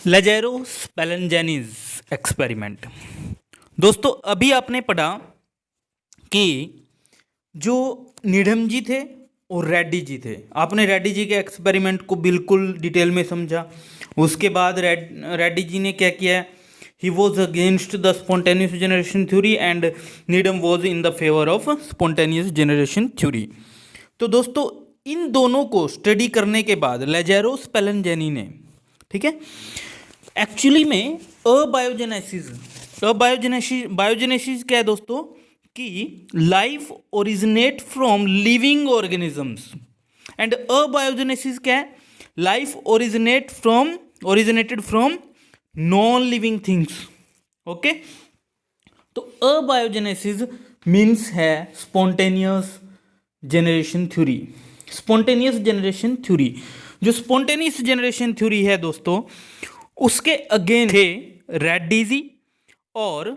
लेजेरो स्पेलेंजेनिस experiment. दोस्तों अभी आपने पढ़ा कि जो नीडम जी थे और रेड्डी जी थे, आपने रेड्डी जी के एक्सपेरिमेंट को बिल्कुल डिटेल में समझा। उसके बाद रेड्डी जी ने क्या किया, he was against the spontaneous generation theory and Needham was in the favour of spontaneous generation theory. तो दोस्तों इन दोनों को स्टडी करने के बाद लेजेरो स्पेलेंजेनी ने, ठीक है, एक्चुअली में बायोजेनेसिस क्या है दोस्तों, कि life originate from living organisms and abiogenesis क्या है, life originated from non living things. Okay, तो अबायोजेनेसिस मीन्स है spontaneous generation theory. Spontaneous generation theory, जो स्पॉन्टेनियस जनरेशन थ्योरी है दोस्तों, उसके अगेन थे रेड्डी जी और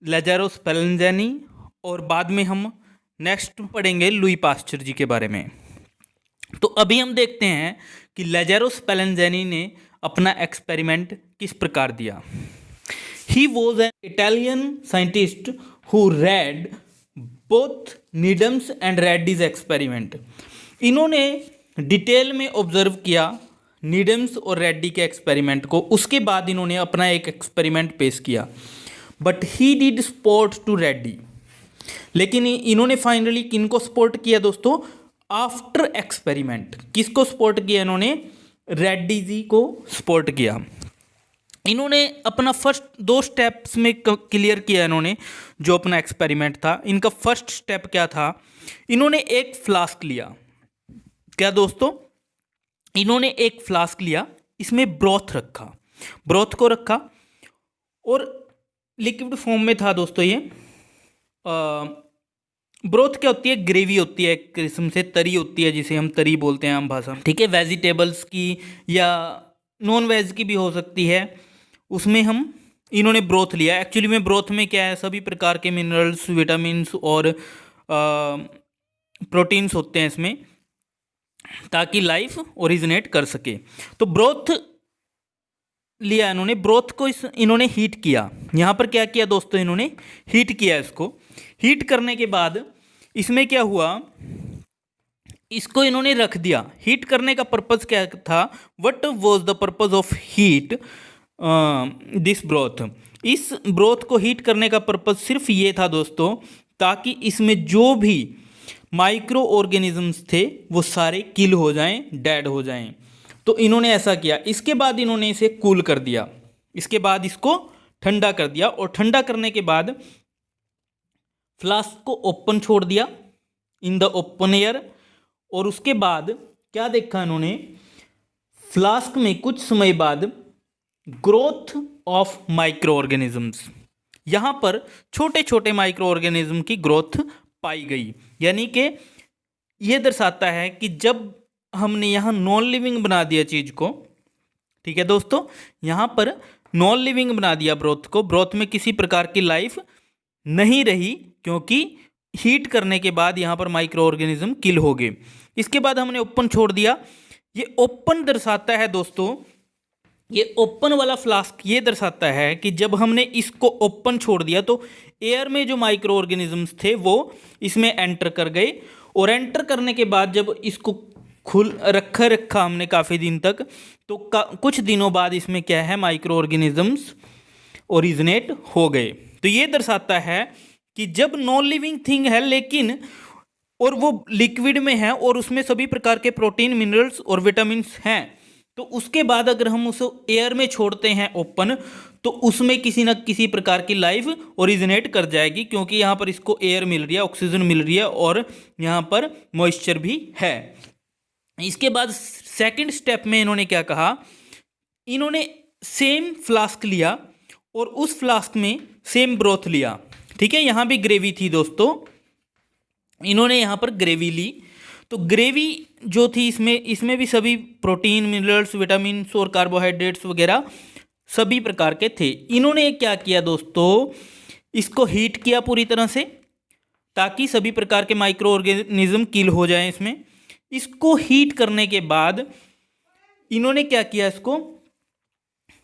लेजेरो स्पेलेंजेनी, और बाद में हम नेक्स्ट पढ़ेंगे लुई पास्चर जी के बारे में। तो अभी हम देखते हैं कि लेजेरो स्पेलेंजेनी ने अपना एक्सपेरिमेंट किस प्रकार दिया। He was an Italian scientist who read both Needham's and Redi's experiment. इन्होंने डिटेल में ऑब्जर्व किया नीडम्स और रेड्डी के एक्सपेरिमेंट को। उसके बाद इन्होंने अपना एक एक्सपेरिमेंट पेश किया, but he did support to Redi. लेकिन इन्होंने फाइनली किनको सपोर्ट किया दोस्तों, आफ्टर एक्सपेरिमेंट किसको सपोर्ट किया इन्होंने, रेड्डी जी को सपोर्ट किया। इन्होंने अपना फर्स्ट 2 स्टेप्स में क्लियर किया। इन्होंने जो अपना एक्सपेरिमेंट था, इनका फर्स्ट स्टेप क्या था, इन्होंने एक फ्लास्क लिया। क्या दोस्तों, इन्होंने एक फ्लास्क लिया, इसमें ब्रोथ रखा, ब्रोथ को रखा और लिक्विड फॉर्म में था दोस्तों। ये ब्रोथ क्या होती है, ग्रेवी होती है, एक किस्म से तरी होती है, जिसे हम तरी बोलते हैं आम भाषा में, ठीक है, वेजिटेबल्स की या नॉन वेज की भी हो सकती है। उसमें हम इन्होंने ब्रोथ लिया। एक्चुअली में ब्रोथ में क्या है, सभी प्रकार के मिनरल्स, विटामिन्स और प्रोटीन्स होते हैं इसमें, ताकि लाइफ ओरिजिनेट कर सके। तो ब्रोथ लिया इन्होंने, ब्रोथ को इन्होंने हीट किया। यहाँ पर क्या किया दोस्तों, इन्होंने हीट किया इसको। हीट करने के बाद इसमें क्या हुआ, इसको इन्होंने रख दिया। हीट करने का पर्पज़ क्या था, what was the purpose of heat this broth. इस ब्रोथ को हीट करने का पर्पज़ सिर्फ ये था दोस्तों, ताकि इसमें जो भी माइक्रो ऑर्गेनिजम्स थे वो सारे किल हो जाएं, डेड हो जाएं। तो इन्होंने ऐसा किया। इसके बाद इन्होंने इसे कूल कर दिया, इसके बाद इसको ठंडा कर दिया, और ठंडा करने के बाद फ्लास्क को ओपन छोड़ दिया इन द ओपन एयर। और उसके बाद क्या देखा इन्होंने, फ्लास्क में कुछ समय बाद ग्रोथ ऑफ माइक्रो ऑर्गेनिजम्स, यहाँ पर छोटे छोटे माइक्रो ऑर्गेनिज्म की ग्रोथ पाई गई। यानी कि यह दर्शाता है कि जब हमने यहाँ नॉन लिविंग बना दिया चीज़ को, ठीक है दोस्तों, यहाँ पर नॉन लिविंग बना दिया ब्रोथ को, ब्रोथ में किसी प्रकार की लाइफ नहीं रही, क्योंकि हीट करने के बाद यहाँ पर माइक्रो ऑर्गेनिज्म किल हो गए। इसके बाद हमने ओपन छोड़ दिया। ये ओपन दर्शाता है दोस्तों, ये ओपन वाला फ्लास्क ये दर्शाता है कि जब हमने इसको ओपन छोड़ दिया तो एयर में जो माइक्रो ऑर्गेनिजम्स थे वो इसमें एंटर कर गए, और एंटर करने के बाद जब इसको खुल रखा हमने काफ़ी दिन तक, तो कुछ दिनों बाद इसमें क्या है, माइक्रो ऑर्गेनिजम्स ओरिजिनेट हो गए। तो ये दर्शाता है कि जब नॉन लिविंग थिंग है लेकिन, और वो लिक्विड में है और उसमें सभी प्रकार के प्रोटीन, मिनरल्स और विटामिन्स हैं, तो उसके बाद अगर हम उसे एयर में छोड़ते हैं ओपन, तो उसमें किसी न किसी प्रकार की लाइफ ओरिजिनेट कर जाएगी, क्योंकि यहाँ पर इसको एयर मिल रही है, ऑक्सीजन मिल रही है, और यहाँ पर मॉइस्चर भी है। इसके बाद सेकंड स्टेप में इन्होंने क्या कहा, इन्होंने सेम फ्लास्क लिया और उस फ्लास्क में सेम ब्रोथ लिया, ठीक है। यहाँ भी ग्रेवी थी दोस्तों, इन्होंने यहाँ पर ग्रेवी ली। तो ग्रेवी जो थी इसमें भी सभी प्रोटीन, मिनरल्स, विटामिन्स और कार्बोहाइड्रेट्स वगैरह सभी प्रकार के थे। इन्होंने क्या किया दोस्तों, इसको हीट किया पूरी तरह से, ताकि सभी प्रकार के माइक्रो ऑर्गेनिज्म किल हो जाएं इसमें। इसको हीट करने के बाद इन्होंने क्या किया, इसको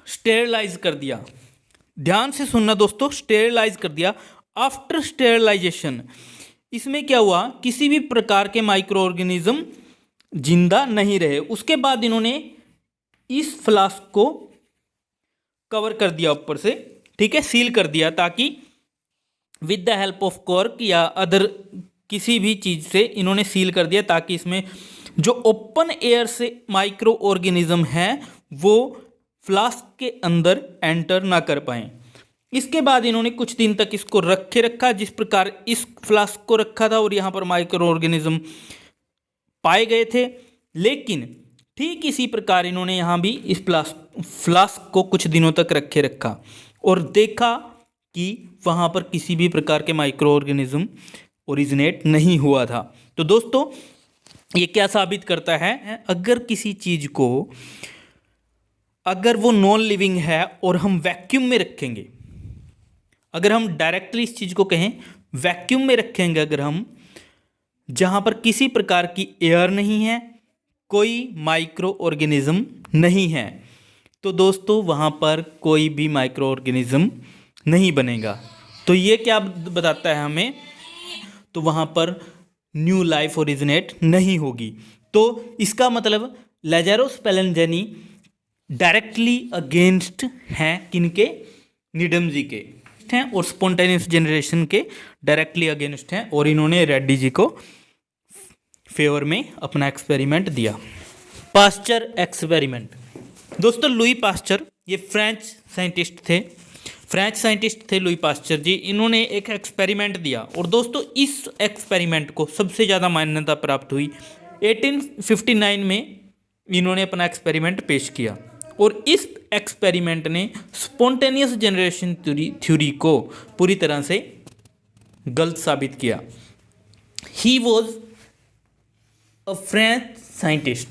स्टेरलाइज कर दिया। ध्यान से सुनना दोस्तों, स्टेरलाइज कर दिया। आफ्टर स्टेरलाइजेशन इसमें क्या हुआ, किसी भी प्रकार के माइक्रो ऑर्गेनिज्म जिंदा नहीं रहे। उसके बाद इन्होंने इस फ्लास्क को कवर कर दिया ऊपर से, ठीक है, सील कर दिया, ताकि with the help of cork या अदर किसी भी चीज़ से इन्होंने सील कर दिया, ताकि इसमें जो ओपन एयर से माइक्रो ऑर्गेनिज्म है वो फ्लास्क के अंदर एंटर ना कर पाए। इसके बाद इन्होंने कुछ दिन तक इसको रखा, जिस प्रकार इस फ्लास्क को रखा था और यहाँ पर माइक्रो ऑर्गेनिज्म पाए गए थे। लेकिन ठीक इसी प्रकार इन्होंने यहाँ भी इस फ्लास्क को कुछ दिनों तक रखा और देखा कि वहाँ पर किसी भी प्रकार के माइक्रो ऑर्गेनिज्म ओरिजिनेट नहीं हुआ था। तो दोस्तों ये क्या साबित करता है, अगर किसी चीज़ को, अगर वो नॉन लिविंग है और हम वैक्यूम में रखेंगे, अगर हम डायरेक्टली इस चीज़ को कहें वैक्यूम में रखेंगे, अगर हम जहाँ पर किसी प्रकार की एयर नहीं है, कोई माइक्रो ऑर्गेनिज्म नहीं है, तो दोस्तों वहाँ पर कोई भी माइक्रो ऑर्गेनिज्म नहीं बनेगा। तो ये क्या बताता है हमें, तो वहाँ पर न्यू लाइफ ओरिजिनेट नहीं होगी। तो इसका मतलब लाज़ारो स्पेलेंज़नी डायरेक्टली अगेंस्ट हैं किनके, नीडम जी के हैं, और स्पॉन्टेनियस जनरेशन के डायरेक्टली अगेंस्ट हैं, और इन्होंने रेड्डी जी को फेवर में अपना एक्सपेरिमेंट दिया। Pasteur experiment. दोस्तों लुई पास्चर ये फ्रेंच साइंटिस्ट थे लुई पास्चर जी। इन्होंने एक एक्सपेरिमेंट दिया और दोस्तों इस एक्सपेरिमेंट को सबसे ज़्यादा मान्यता प्राप्त हुई 1859 में। इन्होंने अपना एक्सपेरिमेंट पेश किया और इस एक्सपेरिमेंट ने स्पॉन्टेनियस जनरेशन थ्योरी को पूरी तरह से गलत साबित किया। He was a French scientist.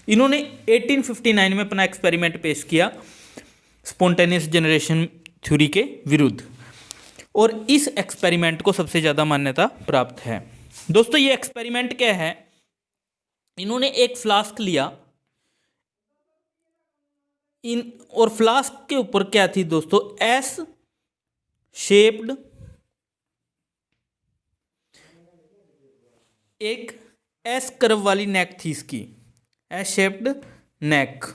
इन्होंने 1859 में अपना एक्सपेरिमेंट पेश किया स्पॉन्टेनियस जनरेशन थ्योरी के विरुद्ध, और इस एक्सपेरिमेंट को सबसे ज़्यादा मान्यता प्राप्त है। दोस्तों ये एक्सपेरिमेंट क्या है, इन्होंने एक फ्लास्क लिया और फ्लास्क के ऊपर क्या थी दोस्तों, एस शेप्ड एक एस कर्व वाली नेक थी इसकी, एस शेप्ड नेक।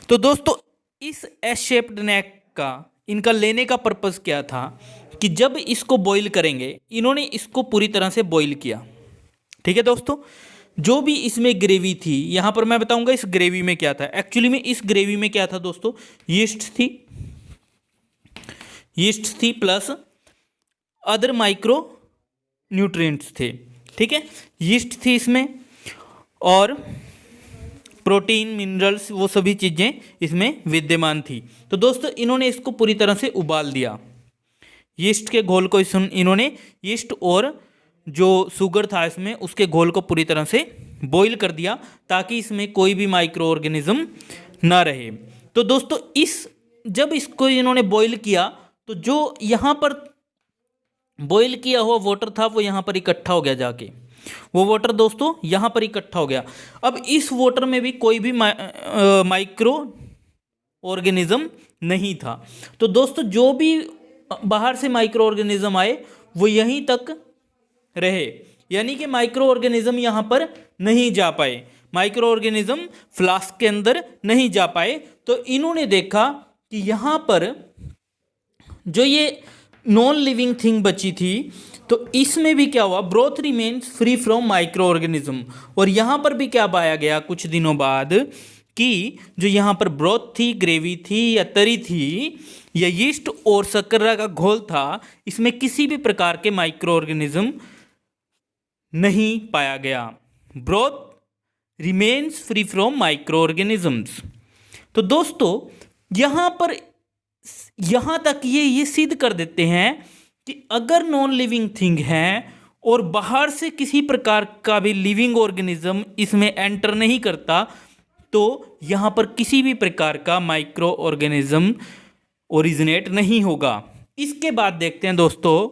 तो दोस्तों इस एस शेप्ड नेक का इनका लेने का पर्पस क्या था कि जब इसको बॉईल करेंगे, इन्होंने इसको पूरी तरह से बॉईल किया। ठीक है दोस्तों, जो भी इसमें ग्रेवी थी, यहाँ पर मैं बताऊंगा इस ग्रेवी में क्या था। एक्चुअली में इस ग्रेवी में क्या था दोस्तों, यीस्ट थी प्लस अदर माइक्रो न्यूट्रिएंट्स थे। ठीक है, यीस्ट थी इसमें और प्रोटीन, मिनरल्स, वो सभी चीज़ें इसमें विद्यमान थी। तो दोस्तों इन्होंने इसको पूरी तरह से उबाल दिया। यीस्ट के घोल को इन्होंने यीस्ट और जो शुगर था इसमें उसके घोल को पूरी तरह से बॉईल कर दिया, ताकि इसमें कोई भी माइक्रो ऑर्गेनिज्म ना रहे। तो दोस्तों जब इसको इन्होंने बॉईल किया, तो जो यहाँ पर बॉईल किया हुआ वाटर था वो यहाँ पर इकट्ठा हो गया, जाके वो वाटर दोस्तों यहाँ पर इकट्ठा हो गया। अब इस वाटर में भी कोई भी माइक्रो ऑर्गेनिज्म नहीं था। तो दोस्तों जो भी बाहर से माइक्रो ऑर्गेनिज्म आए वो यहीं तक रहे, यानी कि माइक्रो ऑर्गेनिज्म यहाँ पर नहीं जा पाए, माइक्रो ऑर्गेनिज्म फ्लास्क के अंदर नहीं जा पाए। तो इन्होंने देखा कि यहाँ पर जो ये नॉन लिविंग थिंग बची थी, तो इसमें भी क्या हुआ, broth remains free from micro organism. और यहाँ पर भी क्या पाया गया कुछ दिनों बाद कि जो यहाँ पर ब्रोथ थी, ग्रेवी थी या तरी थी या यीस्ट और शर्करा का घोल था, इसमें किसी भी प्रकार के माइक्रो ऑर्गेनिज्म नहीं पाया गया। Broth remains free from micro organisms. तो दोस्तों यहाँ तक ये सिद्ध कर देते हैं कि अगर नॉन लिविंग थिंग है और बाहर से किसी प्रकार का भी लिविंग ऑर्गेनिज्म इसमें एंटर नहीं करता, तो यहाँ पर किसी भी प्रकार का माइक्रो ऑर्गेनिज्म ओरिजिनेट नहीं होगा। इसके बाद देखते हैं दोस्तों,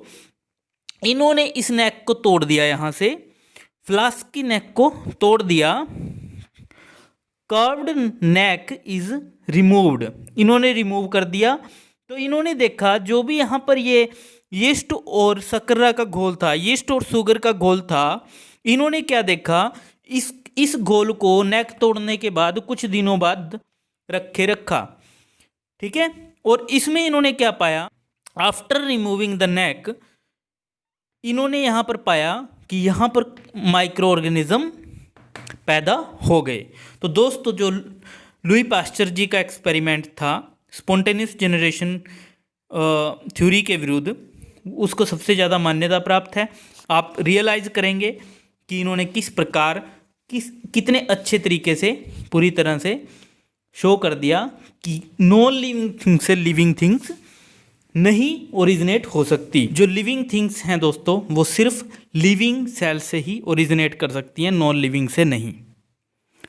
इन्होंने इस नेक को तोड़ दिया, यहाँ से फ्लास्क की नेक को तोड़ दिया कर्व्ड नेक इज रिमूव्ड, इन्होंने रिमूव कर दिया। तो इन्होंने देखा जो भी यहाँ पर ये यीस्ट और शक्करा का घोल था, यीस्ट और शुगर का घोल था, इन्होंने क्या देखा, इस घोल को नेक तोड़ने के बाद कुछ दिनों बाद रखा, ठीक है। और इसमें इन्होंने क्या पाया, आफ्टर रिमूविंग द नेक, इन्होंने यहाँ पर पाया कि यहाँ पर माइक्रो ऑर्गेनिज्म पैदा हो गए। तो दोस्तों जो लुई पास्चर जी का एक्सपेरिमेंट था स्पॉन्टेनियस जनरेशन थ्योरी के विरुद्ध, उसको सबसे ज़्यादा मान्यता प्राप्त है। आप रियलाइज़ करेंगे कि इन्होंने किस प्रकार कितने अच्छे तरीके से पूरी तरह से शो कर दिया कि नॉन लिविंग थिंग्स से लिविंग थिंग्स नहीं ओरिजिनेट हो सकती। जो लिविंग थिंग्स हैं दोस्तों वो सिर्फ लिविंग सेल से ही ओरिजिनेट कर सकती हैं, नॉन लिविंग से नहीं।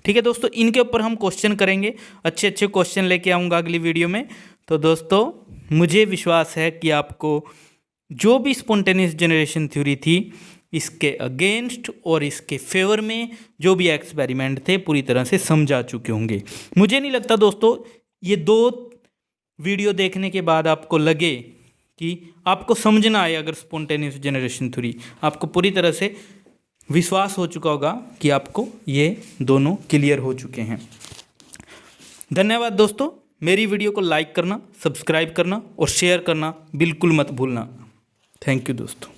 ठीक है दोस्तों, इनके ऊपर हम क्वेश्चन करेंगे, अच्छे अच्छे क्वेश्चन लेके आऊँगा अगली वीडियो में। तो दोस्तों मुझे विश्वास है कि आपको जो भी स्पॉन्टेनियस जनरेशन थ्योरी थी इसके अगेंस्ट और इसके फेवर में जो भी एक्सपेरिमेंट थे पूरी तरह से समझा चुके होंगे। मुझे नहीं लगता दोस्तों ये 2 वीडियो देखने के बाद आपको लगे कि आपको समझना आए, अगर स्पॉन्टेनियस जनरेशन थ्योरी आपको पूरी तरह से विश्वास हो चुका होगा कि आपको ये दोनों क्लियर हो चुके हैं। धन्यवाद दोस्तों, मेरी वीडियो को लाइक करना, सब्सक्राइब करना और शेयर करना बिल्कुल मत भूलना। थैंक यू दोस्तों।